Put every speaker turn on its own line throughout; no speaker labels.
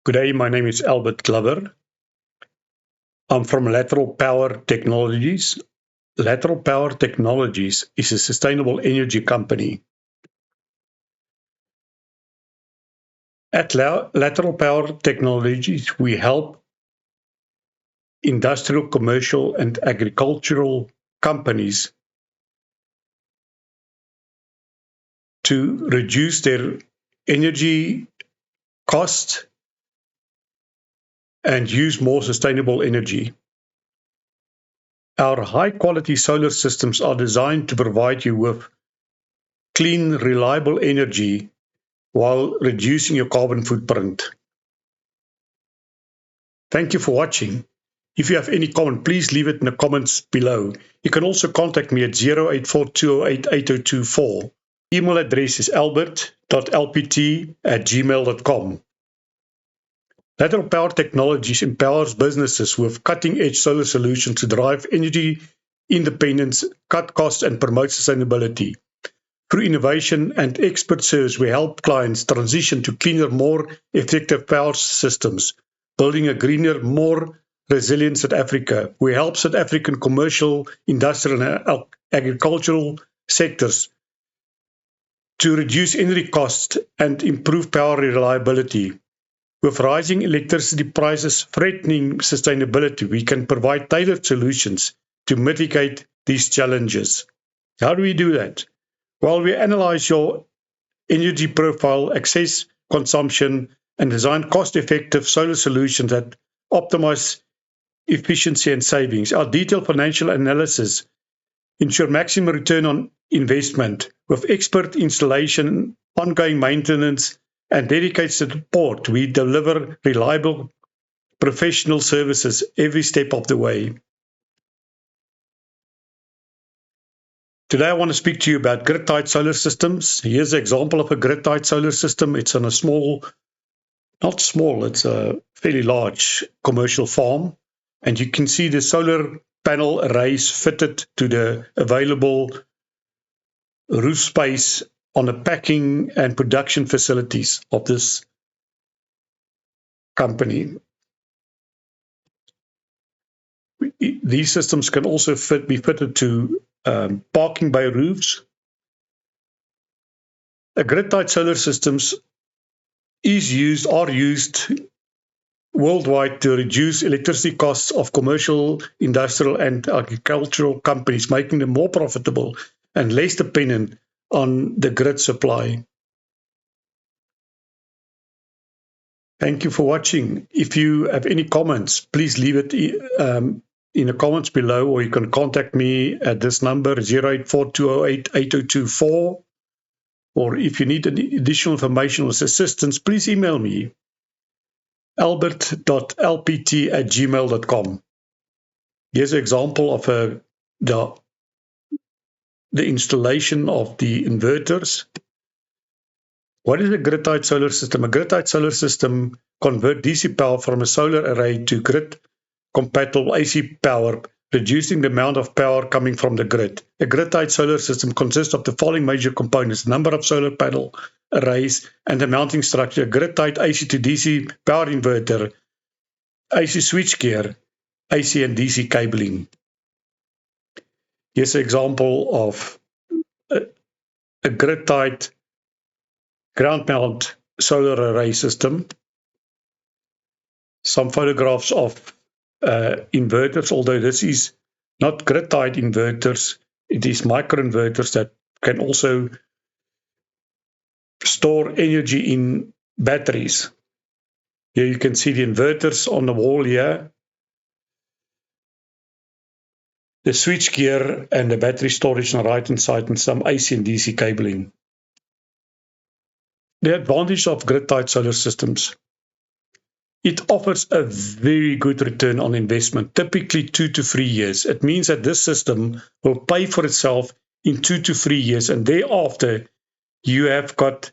Good day, my name is Albert Glover. I'm from Lateral Power Technologies. Lateral Power Technologies is a sustainable energy company. At Lateral Power Technologies, we help industrial, commercial, and agricultural companies to reduce their energy costs and use more sustainable energy. Our high-quality solar systems are designed to provide you with clean, reliable energy while reducing your carbon footprint. Thank you for watching. If you have any comment, please leave it in the comments below. You can also contact me at 0842088024. Email address is albert.lpt@gmail.com. Lateral Power Technologies empowers businesses with cutting-edge solar solutions to drive energy independence, cut costs, and promote sustainability. Through innovation and expert service, we help clients transition to cleaner, more effective power systems, building a greener, more resilient South Africa. We help South African commercial, industrial, and agricultural sectors to reduce energy costs and improve power reliability. With rising electricity prices threatening sustainability, we can provide tailored solutions to mitigate these challenges. How do we do that? Well, we analyze your energy profile, access consumption, and design cost-effective solar solutions that optimize efficiency and savings. Our detailed financial analysis ensure maximum return on investment. With expert installation, ongoing maintenance, and dedicated support, we deliver reliable professional services every step of the way. Today I want to speak to you about grid-tied solar systems. Here's an example of a grid-tied solar system. It's on a it's a fairly large commercial farm. And you can see the solar panel arrays fitted to the available roof space on the packing and production facilities of this company. These systems can also be fitted to parking bay roofs. Grid-tied solar systems are used worldwide to reduce electricity costs of commercial, industrial, and agricultural companies, making them more profitable and less dependent on the grid supply. Thank you for watching. If you have any comments, please leave it in the comments below, or you can contact me at this number, 0842088024. Or if you need additional information or assistance, please email me, albert.lpt@gmail.com. Here's an example of the installation of the inverters. What is a grid-tied solar system? A grid-tied solar system converts DC power from a solar array to grid-compatible AC power, reducing the amount of power coming from the grid. A grid-tied solar system consists of the following major components: number of solar panel arrays and the mounting structure, grid-tied AC to DC power inverter, AC switchgear, AC and DC cabling. Here's an example of a grid-tied ground mount solar array system. Some photographs of inverters, although this is not grid-tied inverters, it is microinverters that can also store energy in batteries. Here you can see the inverters on the wall here, the switchgear and the battery storage on the right hand side, and some AC and DC cabling. The advantage of grid-tied solar systems: it offers a very good return on investment, typically 2 to 3 years. It means that this system will pay for itself in 2 to 3 years, and thereafter you have got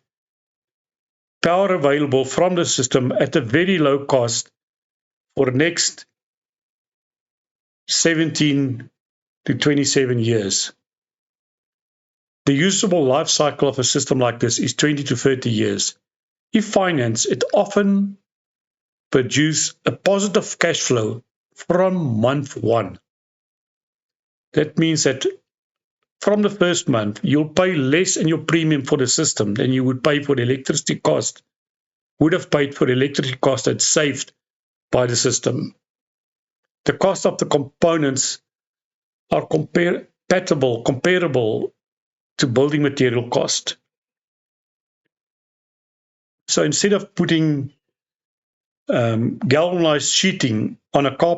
power available from the system at a very low cost for the next 17 to 27 years. The usable life cycle of a system like this is 20 to 30 years. If financed, it often produce a positive cash flow from month one. That means that from the first month, you'll pay less in your premium for the system than you would pay for the electricity cost, would have paid for the electricity cost that's saved by the system. The cost of the components are comparable to building material cost. So instead of putting galvanized sheeting on a car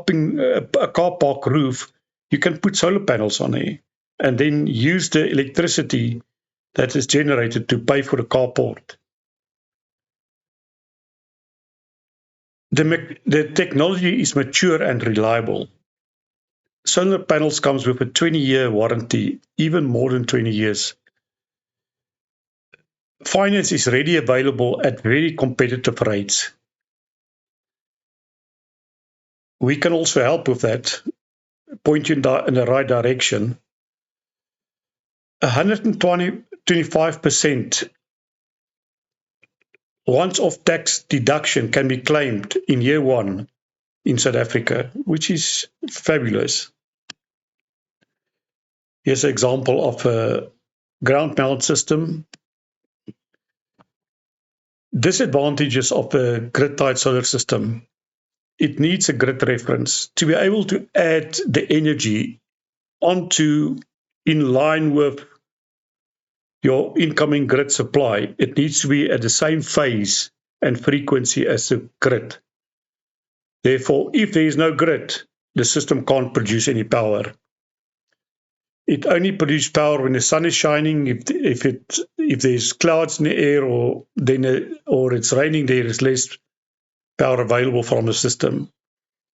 park roof, you can put solar panels on there and then use the electricity that is generated to pay for the carport. The technology is mature and reliable. Solar panels comes with a 20-year warranty, even more than 20 years. Finance is readily available at very competitive rates. We can also help with that, point you in the right direction. 125% once-off tax deduction can be claimed in year one in South Africa, which is fabulous. Here's an example of a ground mount system. Disadvantages of a grid-tied solar system. It needs a grid reference to be able to add the energy onto in line with your incoming grid supply. It needs to be at the same phase and frequency as the grid. Therefore, if there is no grid, the system can't produce any power. It only produces power when the sun is shining. If there's clouds in the air or it's raining, there is less power available from the system.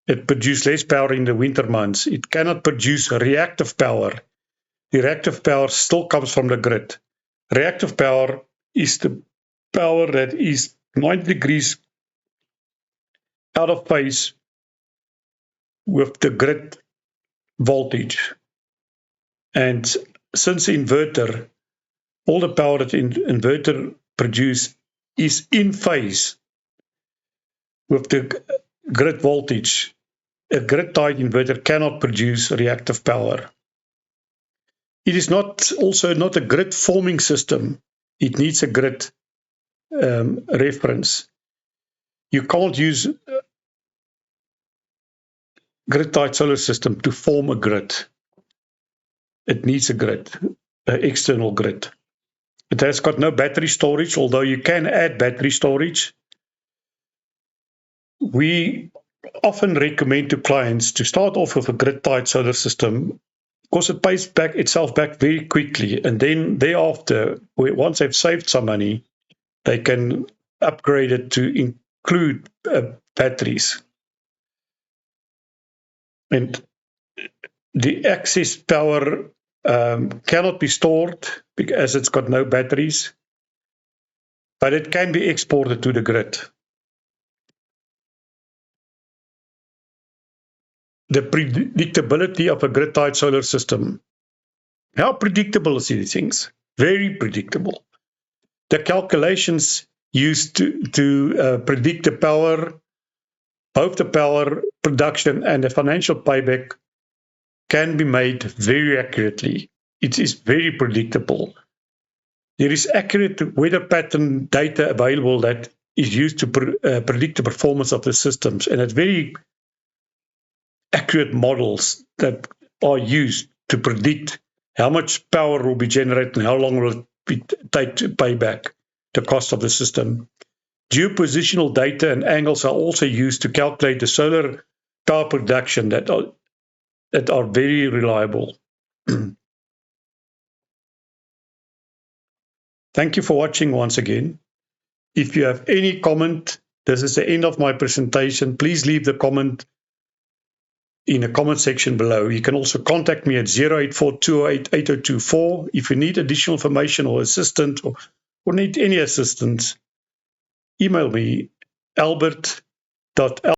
It produces less power in the winter months. It cannot produce reactive power. The reactive power still comes from the grid. Reactive power is the power that is 90 degrees out of phase with the grid voltage. And since the inverter, all the power that the inverter produces is in phase with the grid voltage. A grid-tied inverter cannot produce reactive power. It is also not a grid forming system. It needs a grid reference. You can't use grid-tied solar system to form a grid. It needs a grid, an external grid. It has got no battery storage, although you can add battery storage. We often recommend to clients to start off with a grid-tied solar system because it pays itself back very quickly. And then thereafter, once they've saved some money, they can upgrade it to include batteries. And the excess power cannot be stored because it's got no batteries, but it can be exported to the grid. The predictability of a grid-tied solar system. How predictable is these things? Very predictable. The calculations used to predict the power, both the power production and the financial payback, can be made very accurately. It is very predictable. There is accurate weather pattern data available that is used to predict the performance of the systems, and it's very accurate models that are used to predict how much power will be generated and how long will it take to pay back the cost of the system. Geopositional data and angles are also used to calculate the solar power production that are very reliable. Thank you for watching once again. If you have any comment, this is the end of my presentation. Please leave the comment in the comment section below. You can also contact me at 084-208-8024 if you need additional information or assistance or need any assistance. Email me albert.l